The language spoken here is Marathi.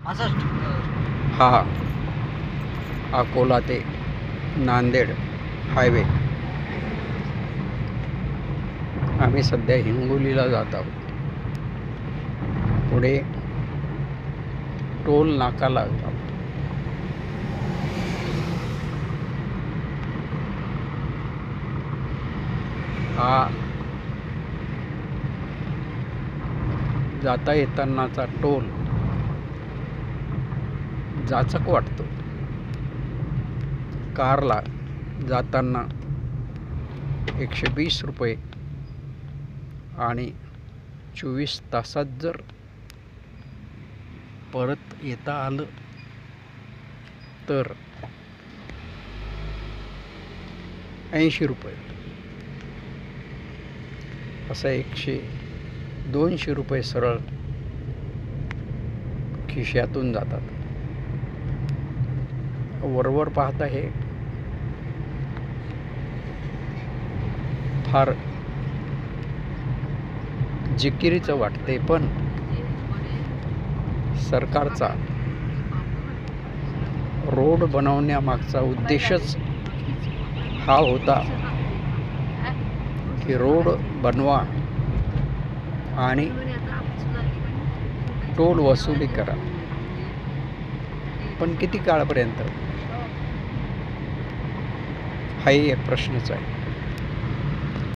हा अकोला ते नांदेड हायवे. आम्ही सध्या हिंगोलीला जात आहोत. पुढे टोल नाका लागला. हा जाता येतानाचा टोल जाचक वाटतो. कारला जाताना 120 रुपये आणि 24 तासात जर परत येता आलं तर 80 रुपये. असं 200 रुपये सरळ खिशातून जातात. वरवर पाहता हे फार जिकिरीचं वाटते, पण सरकारचा रोड बनवण्यामागचा उद्देशच हा होता की रोड बनवा आणि टोल वसुली करा. पण किती काळापर्यंत? हाही एक प्रश्नच आहे.